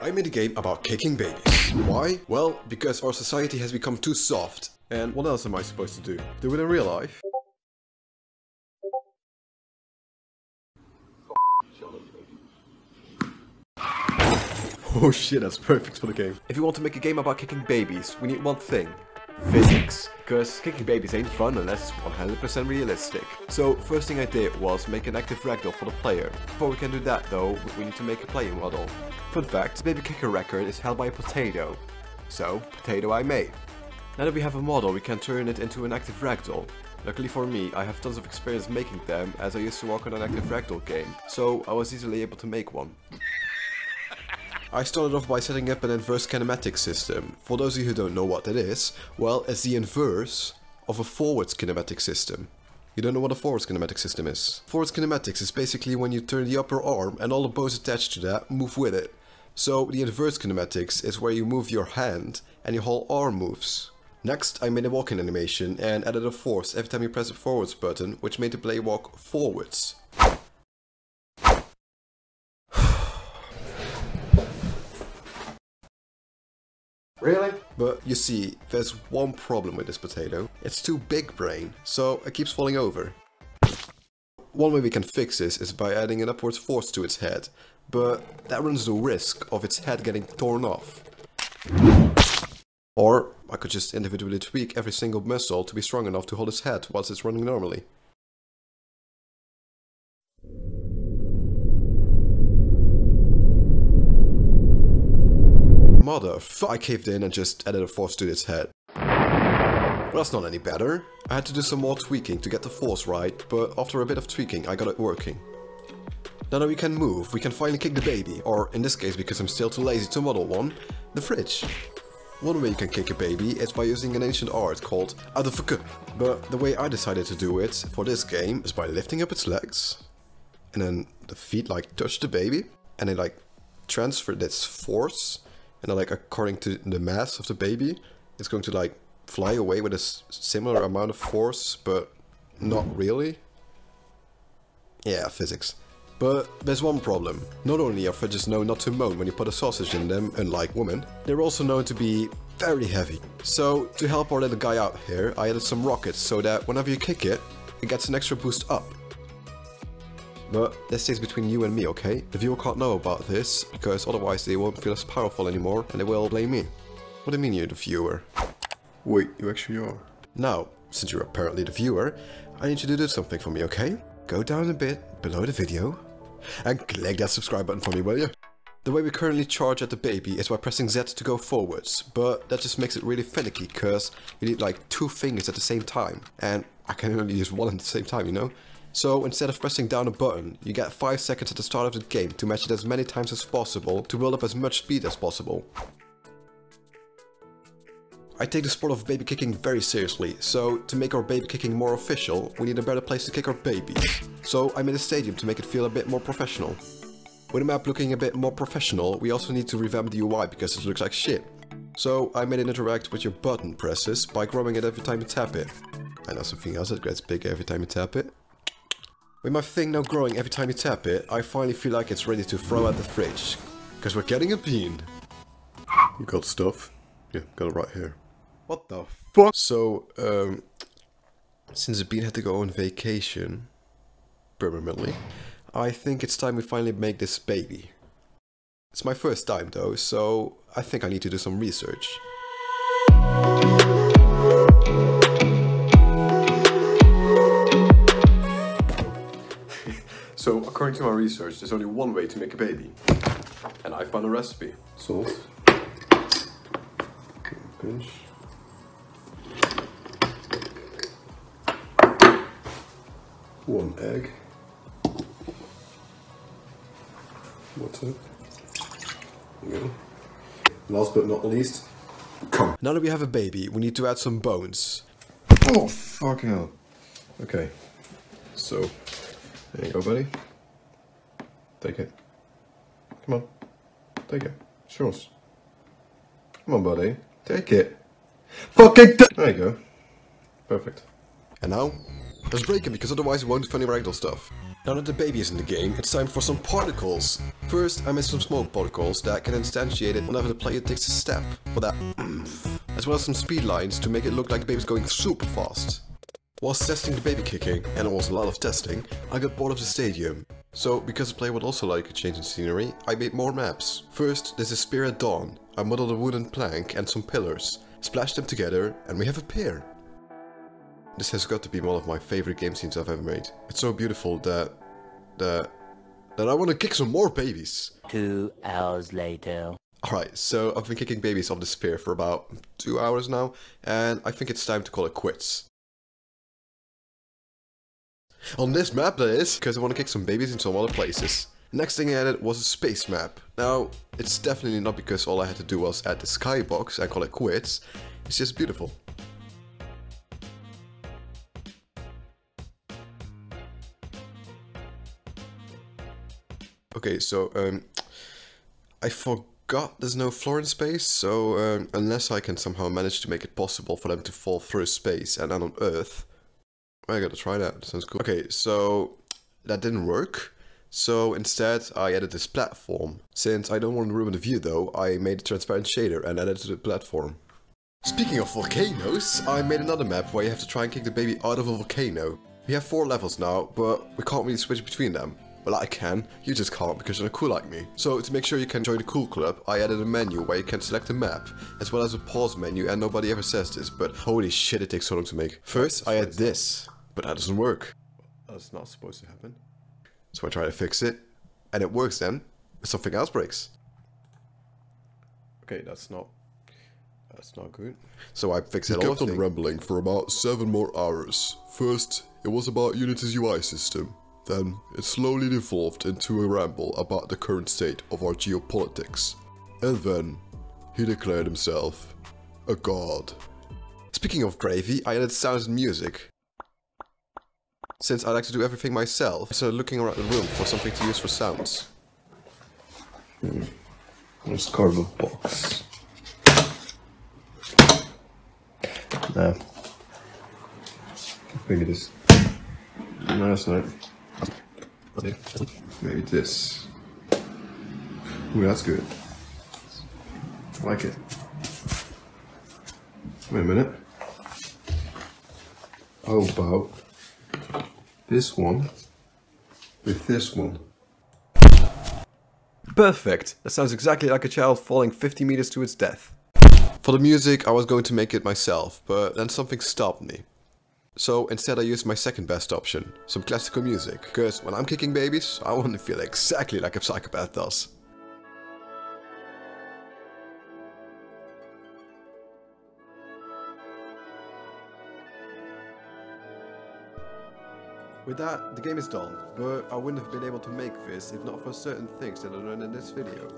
I made a game about kicking babies. Why? Well, because our society has become too soft. And what else am I supposed to do? Do it in real life? Oh shit, that's perfect for the game. If you want to make a game about kicking babies, we need one thing. Physics. Because kicking babies ain't fun unless it's 100% realistic. So first thing I did was make an active ragdoll for the player. Before we can do that though, we need to make a playing model. Fun fact, the baby kicker record is held by a potato. So, potato I made. Now that we have a model, we can turn it into an active ragdoll. Luckily for me, I have tons of experience making them as I used to work on an active ragdoll game. So I was easily able to make one. I started off by setting up an inverse kinematic system. For those of you who don't know what that is, well, it's the inverse of a forwards kinematic system. You don't know what a forwards kinematic system is? Forwards kinematics is basically when you turn the upper arm and all the bows attached to that move with it. So the inverse kinematics is where you move your hand and your whole arm moves. Next, I made a walking animation and added a force every time you press the forwards button, which made the player walk forwards. Really? But you see, there's one problem with this potato. It's too big brain, so it keeps falling over. One way we can fix this is by adding an upwards force to its head, but that runs the risk of its head getting torn off. Or I could just individually tweak every single muscle to be strong enough to hold its head whilst it's running normally. I caved in and just added a force to its head. Well, that's not any better. I had to do some more tweaking to get the force right, but after a bit of tweaking I got it working. Now that we can move, we can finally kick the baby, or in this case, because I'm still too lazy to model one, the fridge. One way you can kick a baby is by using an ancient art called ADFK. But the way I decided to do it for this game is by lifting up its legs, and then the feet like touch the baby, and they like transfer this force. And then, like, according to the mass of the baby, it's going to like fly away with a similar amount of force, but not really. Yeah, physics. But there's one problem. Not only are fridges known not to moan when you put a sausage in them, unlike women, they're also known to be very heavy. So to help our little guy out here, I added some rockets so that whenever you kick it, it gets an extra boost up. But this stays between you and me, okay? The viewer can't know about this, because otherwise they won't feel as powerful anymore and they will blame me. What do you mean you're the viewer? Wait, you actually are. Now, since you're apparently the viewer, I need you to do something for me, okay? Go down a bit below the video and click that subscribe button for me, will you? The way we currently charge at the baby is by pressing Z to go forwards, but that just makes it really finicky because you need like 2 fingers at the same time, and I can only use one at the same time, you know? So instead of pressing down a button, you get 5 seconds at the start of the game to match it as many times as possible to build up as much speed as possible. I take the sport of baby kicking very seriously, so to make our baby kicking more official, we need a better place to kick our babies. So I made a stadium to make it feel a bit more professional. With the map looking a bit more professional, we also need to revamp the UI because it looks like shit. So I made it interact with your button presses by growing it every time you tap it. I know something else that gets bigger every time you tap it. With my thing now growing every time you tap it, I finally feel like it's ready to throw at the fridge. Because we're getting a bean. You got stuff? Yeah, got it right here. What the fuck? So, since the bean had to go on vacation, permanently, I think it's time we finally make this baby. It's my first time though, so I think I need to do some research. So, according to my research, there's only one way to make a baby. And I found a recipe. Salt. Pinch. One egg. Water. There you go. Last but not least, come. Now that we have a baby, we need to add some bones. Oh, fuck hell. Okay. So, there you go, buddy. Take it. Come on. Take it. It's yours. Come on, buddy. Take it. Fucking there you go. Perfect. And now, let's break it because otherwise it won't do funny ragdoll stuff. Now that the baby is in the game, it's time for some particles. First, I made some smoke particles that can instantiate it whenever the player takes a step, for that as well as some speed lines to make it look like the baby's going super fast. Whilst testing the baby kicking, and it was a lot of testing, I got bored of the stadium. So, because the player would also like a change in scenery, I made more maps. First, this is Spear at Dawn. I modeled a wooden plank and some pillars, splashed them together, and we have a pier. This has got to be one of my favorite game scenes I've ever made. It's so beautiful that I want to kick some more babies. 2 hours later. Alright, so I've been kicking babies off the spear for about 2 hours now, and I think it's time to call it quits. On this map, that is, because I want to kick some babies in some other places. Next thing I added was a space map. Now, it's definitely not because all I had to do was add the skybox and call it quits. It's just beautiful. Okay, so, I forgot there's no floor in space, so unless I can somehow manage to make it possible for them to fall through space and land on Earth, I gotta try that. Sounds cool. Okay, so that didn't work. So instead, I added this platform. Since I don't want to ruin the view though, I made a transparent shader and added it to the platform. Speaking of volcanoes, I made another map where you have to try and kick the baby out of a volcano. We have 4 levels now, but we can't really switch between them. Well, I can, you just can't because you're not cool like me. So to make sure you can join the cool club, I added a menu where you can select a map, as well as a pause menu, and nobody ever says this, but holy shit, it takes so long to make. First, I add this, but that doesn't work. That's not supposed to happen. So I try to fix it, and it works then, but something else breaks. Okay, that's not good. So I fixed it all. It kept on rambling for about 7 more hours. First, it was about Unity's UI system. Then, it slowly devolved into a ramble about the current state of our geopolitics. And then, he declared himself a god. Speaking of gravy, I added sounds and music. Since I like to do everything myself, I started looking around the room for something to use for sounds. Let's carve a box. No. Maybe this. No, that's not. Maybe this. Ooh, that's good. I like it. Wait a minute. How about this one with this one? Perfect! That sounds exactly like a child falling 50 meters to its death. For the music, I was going to make it myself, but then something stopped me. So instead I used my second best option, some classical music, because when I'm kicking babies, I want to feel exactly like a psychopath does. With that, the game is done, but I wouldn't have been able to make this if not for certain things that I learned in this video.